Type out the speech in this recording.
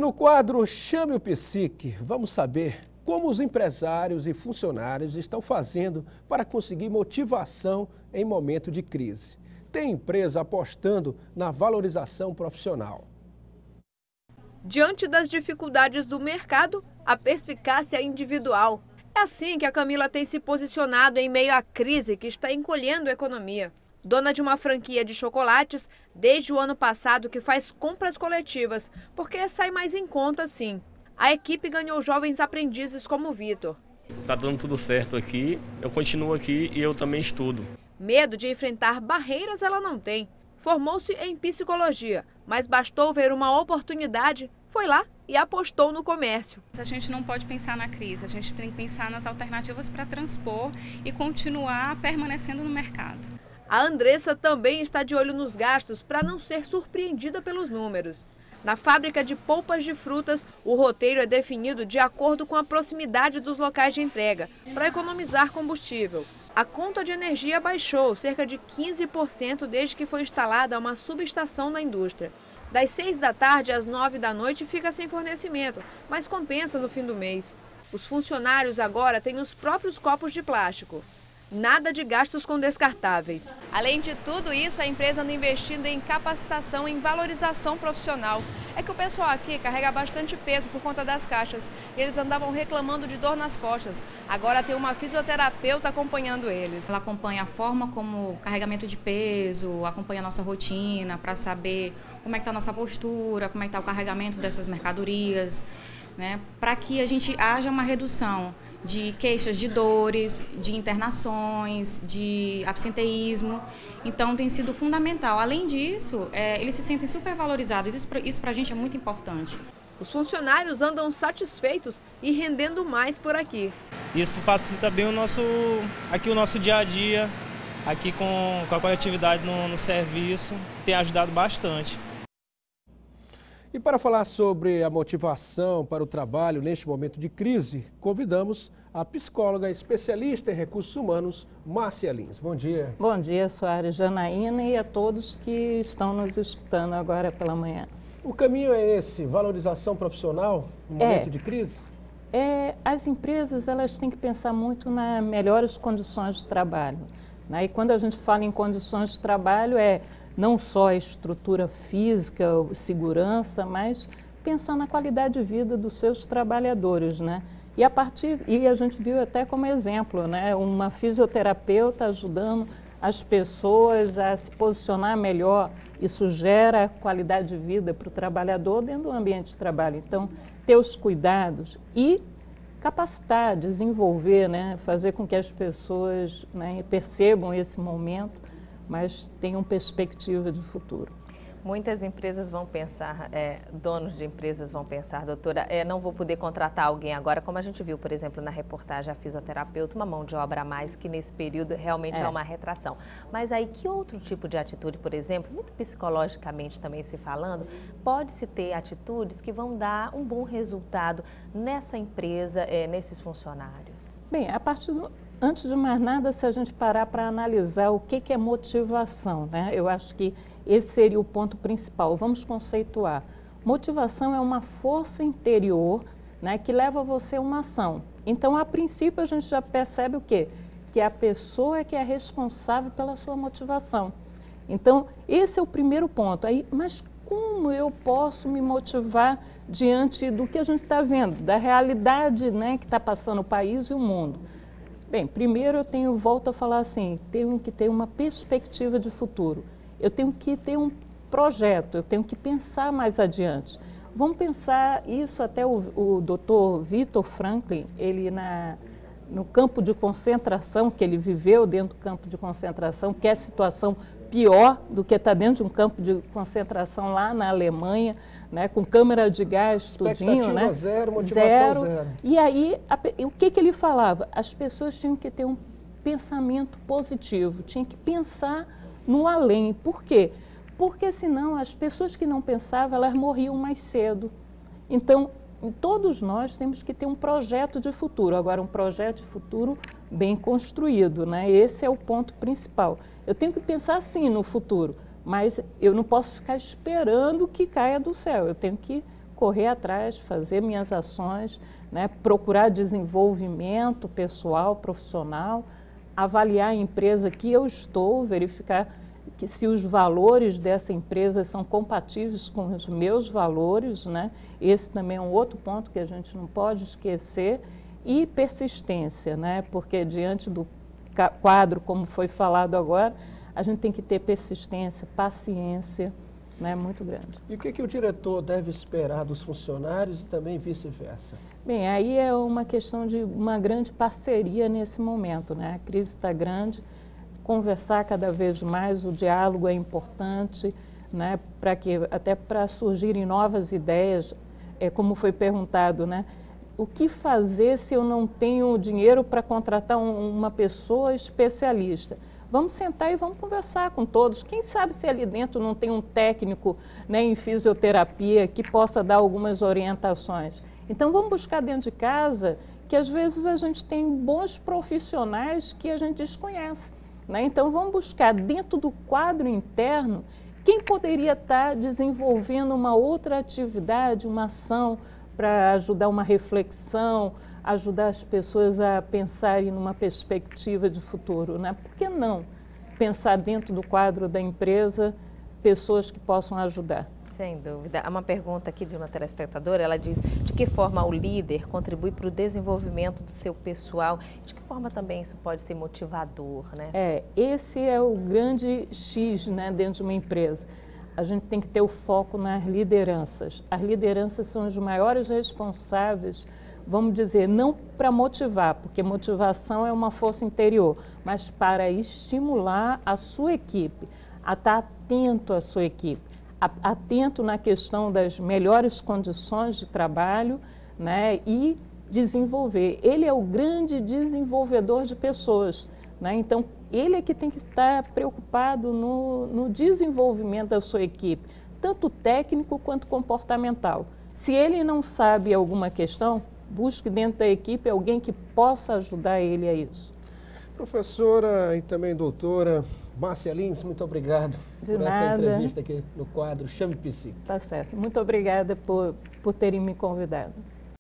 No quadro Chame o Psique, vamos saber como os empresários e funcionários estão fazendo para conseguir motivação em momento de crise. Tem empresa apostando na valorização profissional. Diante das dificuldades do mercado, a perspicácia individual. É assim que a Camila tem se posicionado em meio à crise que está encolhendo a economia. Dona de uma franquia de chocolates, desde o ano passado que faz compras coletivas, porque sai mais em conta sim. A equipe ganhou jovens aprendizes como o Vitor. Tá dando tudo certo aqui, eu continuo aqui e eu também estudo. Medo de enfrentar barreiras ela não tem. Formou-se em psicologia, mas bastou ver uma oportunidade, foi lá e apostou no comércio. A gente não pode pensar na crise, a gente tem que pensar nas alternativas para transpor e continuar permanecendo no mercado. A Andressa também está de olho nos gastos para não ser surpreendida pelos números. Na fábrica de polpas de frutas, o roteiro é definido de acordo com a proximidade dos locais de entrega, para economizar combustível. A conta de energia baixou cerca de 15% desde que foi instalada uma subestação na indústria. Das 6 da tarde às 9 da noite fica sem fornecimento, mas compensa no fim do mês. Os funcionários agora têm os próprios copos de plástico. Nada de gastos com descartáveis. Além de tudo isso, a empresa anda investindo em capacitação em valorização profissional. É que o pessoal aqui carrega bastante peso por conta das caixas. Eles andavam reclamando de dor nas costas. Agora tem uma fisioterapeuta acompanhando eles. Ela acompanha a forma como o carregamento de peso, acompanha a nossa rotina para saber como é que está a nossa postura, como é que está o carregamento dessas mercadorias, né? Para que a gente haja uma redução de queixas de dores, de internações, de absenteísmo. Então, tem sido fundamental. Além disso, eles se sentem super valorizados. Isso para a gente é muito importante. Os funcionários andam satisfeitos e rendendo mais por aqui. Isso facilita bem o nosso dia a dia, aqui com a coletividade no serviço, tem ajudado bastante. E para falar sobre a motivação para o trabalho neste momento de crise, convidamos a psicóloga especialista em recursos humanos, Márcia Lins. Bom dia. Bom dia, Soares, Janaína e a todos que estão nos escutando agora pela manhã. O caminho é esse, valorização profissional no momento de crise? As empresas elas têm que pensar muito nas melhores condições de trabalho, né? E quando a gente fala em condições de trabalho não só a estrutura física, segurança, mas pensar na qualidade de vida dos seus trabalhadores, né? E a gente viu até como exemplo, né? Uma fisioterapeuta ajudando as pessoas a se posicionar melhor. Isso gera qualidade de vida para o trabalhador dentro do ambiente de trabalho. Então, ter os cuidados e capacitar, desenvolver, né? Fazer com que as pessoas, né, percebam esse momento, mas tenham perspectiva de futuro. Muitas empresas vão pensar, donos de empresas vão pensar, doutora, não vou poder contratar alguém agora, como a gente viu, por exemplo, na reportagem, a fisioterapeuta, uma mão de obra a mais, que nesse período realmente é uma retração. Mas aí, que outro tipo de atitude, por exemplo, muito psicologicamente também se falando, pode-se ter atitudes que vão dar um bom resultado nessa empresa, nesses funcionários? Bem, antes de mais nada, se a gente parar para analisar o que é motivação, né? Eu acho que esse seria o ponto principal. Vamos conceituar. Motivação é uma força interior, né, que leva você a uma ação. Então, a princípio, a gente já percebe o quê? Que a pessoa é que é responsável pela sua motivação. Então, esse é o primeiro ponto. Mas como eu posso me motivar diante do que a gente está vendo, da realidade, né, que está passando o país e o mundo? Bem, primeiro volto a falar assim, tenho que ter uma perspectiva de futuro. Eu tenho que ter um projeto, eu tenho que pensar mais adiante. Vamos pensar isso até o Dr. Viktor Frankl, ele no campo de concentração, que ele viveu dentro do campo de concentração, que é a situação pior do que estar dentro de um campo de concentração lá na Alemanha, né, com câmara de gás, tudinho, né? Zero, motivação zero. E aí, o que ele falava? As pessoas tinham que ter um pensamento positivo, tinham que pensar no além. Por quê? Porque senão as pessoas que não pensavam, elas morriam mais cedo. Então, todos nós temos que ter um projeto de futuro. Agora, um projeto de futuro bem construído, né? Esse é o ponto principal. Eu tenho que pensar sim no futuro, mas eu não posso ficar esperando que caia do céu. Eu tenho que correr atrás, fazer minhas ações, né, procurar desenvolvimento pessoal, profissional, avaliar a empresa que eu estou, verificar que se os valores dessa empresa são compatíveis com os meus valores, né? Esse também é um outro ponto que a gente não pode esquecer, e persistência, né? Porque diante do quadro, como foi falado agora, a gente tem que ter persistência, paciência, né? Muito grande. E o que o diretor deve esperar dos funcionários e também vice-versa? Bem, aí é uma questão de uma grande parceria nesse momento, né? A crise está grande, conversar cada vez mais, o diálogo é importante, né? Até para surgirem novas ideias, como foi perguntado, né? O que fazer se eu não tenho dinheiro para contratar uma pessoa especialista? Vamos sentar e vamos conversar com todos. Quem sabe se ali dentro não tem um técnico, né, em fisioterapia que possa dar algumas orientações. Então vamos buscar dentro de casa, que às vezes a gente tem bons profissionais que a gente desconhece, né? Então vamos buscar dentro do quadro interno quem poderia estar desenvolvendo uma outra atividade, uma ação para ajudar uma reflexão, ajudar as pessoas a pensarem numa perspectiva de futuro, né? Por que não pensar dentro do quadro da empresa pessoas que possam ajudar? Sem dúvida. Há uma pergunta aqui de uma telespectadora, ela diz: de que forma o líder contribui para o desenvolvimento do seu pessoal? De que forma também isso pode ser motivador, né? Esse é o grande X, né, dentro de uma empresa. A gente tem que ter o foco nas lideranças. As lideranças são os maiores responsáveis, vamos dizer, não para motivar, porque motivação é uma força interior, mas para estimular a sua equipe, a estar atento à sua equipe, atento na questão das melhores condições de trabalho, né, e desenvolver. Ele é o grande desenvolvedor de pessoas, né? Então, ele é que tem que estar preocupado no desenvolvimento da sua equipe, tanto técnico quanto comportamental. Se ele não sabe alguma questão, busque dentro da equipe alguém que possa ajudar ele a isso. Professora e também doutora Márcia Lins, muito obrigado por essa entrevista aqui no quadro Chame Psi. Tá certo. Muito obrigada por terem me convidado.